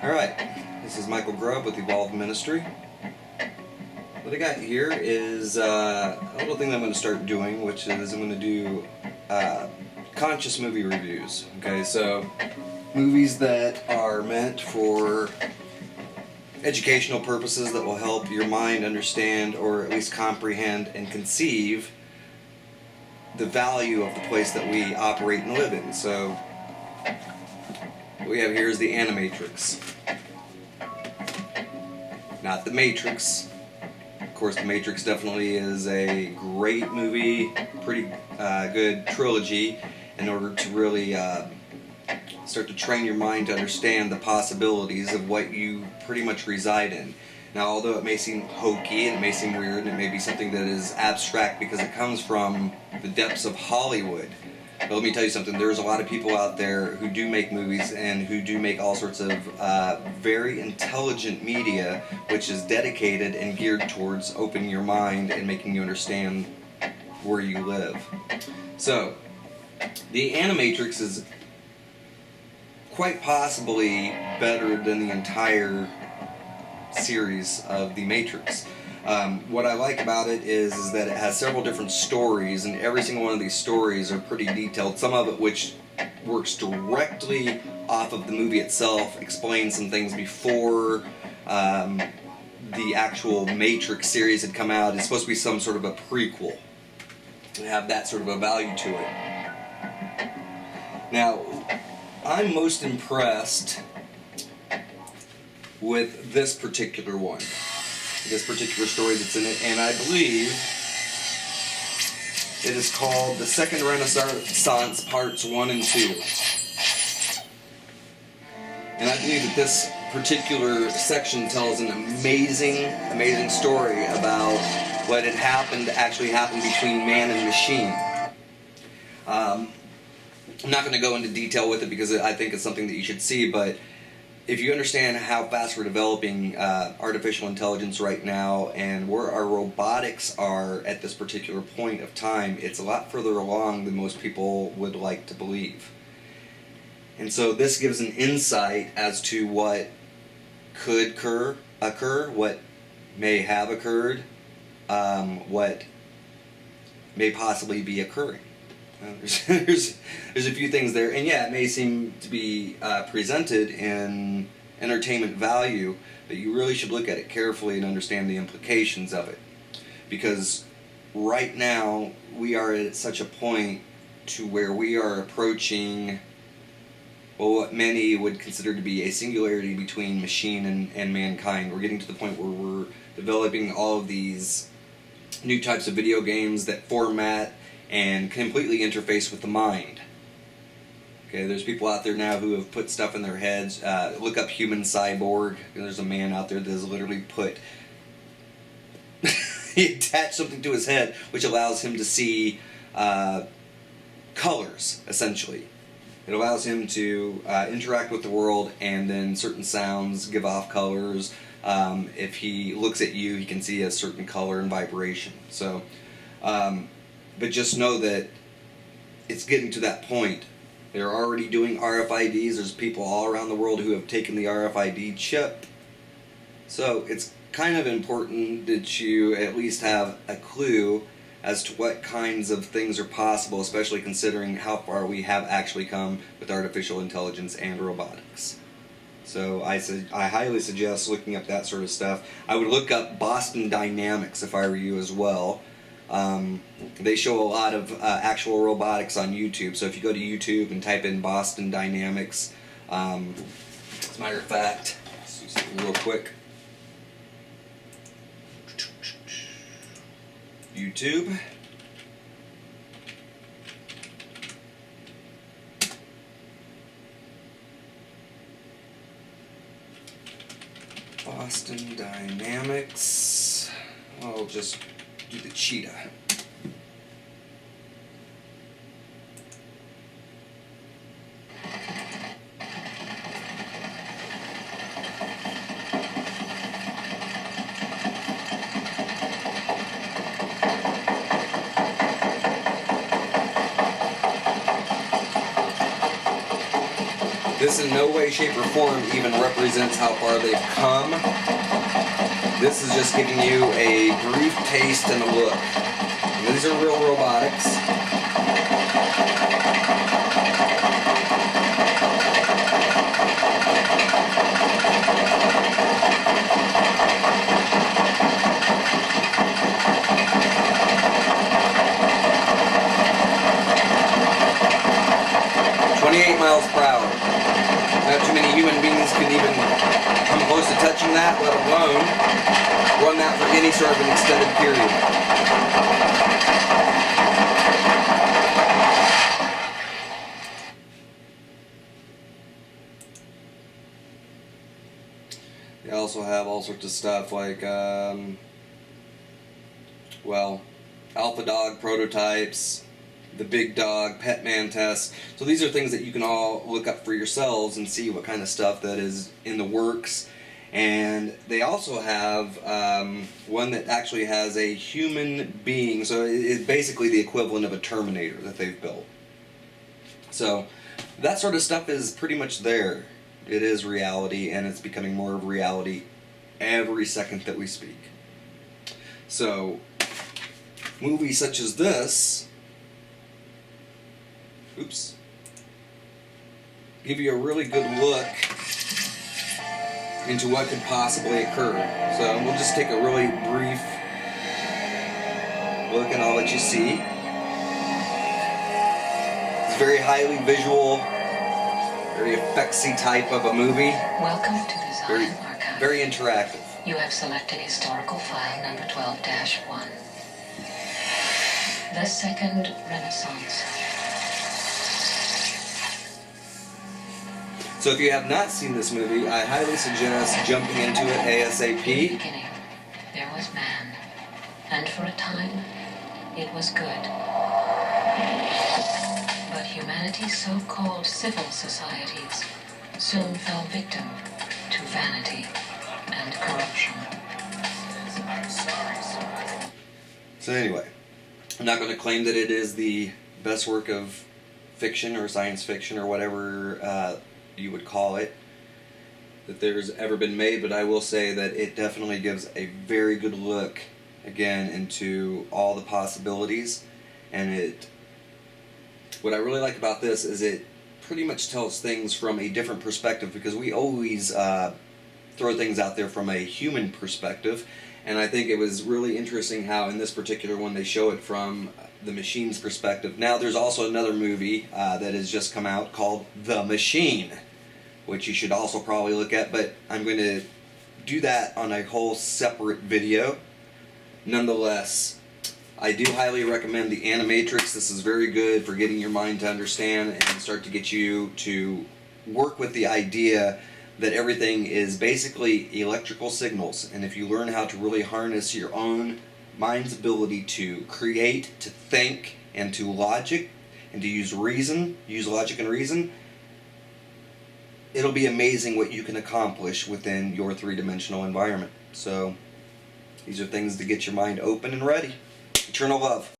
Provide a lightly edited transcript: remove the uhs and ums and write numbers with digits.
Alright, this is Michael Grubb with Evolved Ministry. What I got here is a little thing that I'm going to start doing, which is I'm going to do conscious movie reviews. Okay, so movies that are meant for educational purposes that will help your mind understand or at least comprehend and conceive the value of the place that we operate and live in. So what we have here is the Animatrix. Not the Matrix. Of course, the Matrix definitely is a great movie, pretty good trilogy in order to really start to train your mind to understand the possibilities of what you pretty much reside in. Now, although it may seem hokey and it may seem weird and it may be something that is abstract because it comes from the depths of Hollywood, but let me tell you something, there's a lot of people out there who do make movies and who do make all sorts of very intelligent media which is dedicated and geared towards opening your mind and making you understand where you live. So, the Animatrix is quite possibly better than the entire series of The Matrix. What I like about it is that it has several different stories, and every single one of these stories are pretty detailed. Some of it which works directly off of the movie itself, explains some things before the actual Matrix series had come out. It's supposed to be some sort of a prequel and have that sort of a value to it. Now, I'm most impressed with this particular one, this particular story that's in it, and I believe it is called The Second Renaissance Parts 1 and 2. And I believe that this particular section tells an amazing story about what had actually happened between man and machine. I'm not going to go into detail with it because I think it's something that you should see, but if you understand how fast we're developing artificial intelligence right now and where our robotics are at this particular point of time, it's a lot further along than most people would like to believe. And so this gives an insight as to what could occur, what may have occurred, what may possibly be occurring. There's a few things there, and yeah, it may seem to be presented in entertainment value, but you really should look at it carefully and understand the implications of it. Because right now, we are at such a point to where we are approaching, well, what many would consider to be a singularity between machine and mankind. We're getting to the point where we're developing all of these new types of video games that format and completely interface with the mind. Okay, there's people out there now who have put stuff in their heads. Look up human cyborg. There's a man out there that has literally put he attached something to his head which allows him to see colors, essentially. It allows him to interact with the world, and then certain sounds give off colors. If he looks at you, he can see a certain color and vibration. So but just know that it's getting to that point. They're already doing RFIDs. There's people all around the world who have taken the RFID chip. So it's kind of important that you at least have a clue as to what kinds of things are possible, especially considering how far we have actually come with artificial intelligence and robotics. So I highly suggest looking up that sort of stuff. I would look up Boston Dynamics if I were you as well. They show a lot of actual robotics on YouTube, so if you go to YouTube and type in Boston Dynamics, as a matter of fact, let's do something real quick. YouTube. Boston Dynamics. I'll just do the cheetah. This in no way, shape, or form even represents how far they've come. This is just giving you a brief taste and a look. And these are real robotics. Miles per hour. Not too many human beings can even come close to touching that, let alone run that for any sort of an extended period. They also have all sorts of stuff like, well, alpha dog prototypes, the big dog, pet man tests. So these are things that you can all look up for yourselves and see what kind of stuff that is in the works. And they also have one that actually has a human being, so it's basically the equivalent of a Terminator that they've built. So that sort of stuff is pretty much there. It is reality, and it's becoming more of reality every second that we speak. So movies such as this, give you a really good look into what could possibly occur. So we'll just take a really brief look and I'll let you see. It's a very highly visual, very effectsy type of a movie. Welcome to the Zion Archive. Very interactive. You have selected historical file number 12-1. The Second Renaissance. So if you have not seen this movie, I highly suggest jumping into it ASAP. In the beginning, there was man, and for a time, it was good. But humanity's so-called civil societies soon fell victim to vanity and corruption. So anyway, I'm not going to claim that it is the best work of fiction or science fiction or whatever you would call it that there's ever been made, but I will say that it definitely gives a very good look again into all the possibilities. And what I really like about this is it pretty much tells things from a different perspective, because we always throw things out there from a human perspective, and I think it was really interesting how in this particular one they show it from the machine's perspective. Now there's also another movie that has just come out called The Machine, which you should also probably look at, but I'm going to do that on a whole separate video. Nonetheless, I do highly recommend the Animatrix. This is very good for getting your mind to understand and start to get you to work with the idea that everything is basically electrical signals, and if you learn how to really harness your own mind's ability to create, to think, and to logic, and to use logic and reason, it'll be amazing what you can accomplish within your three-dimensional environment. So these are things to get your mind open and ready. Eternal love.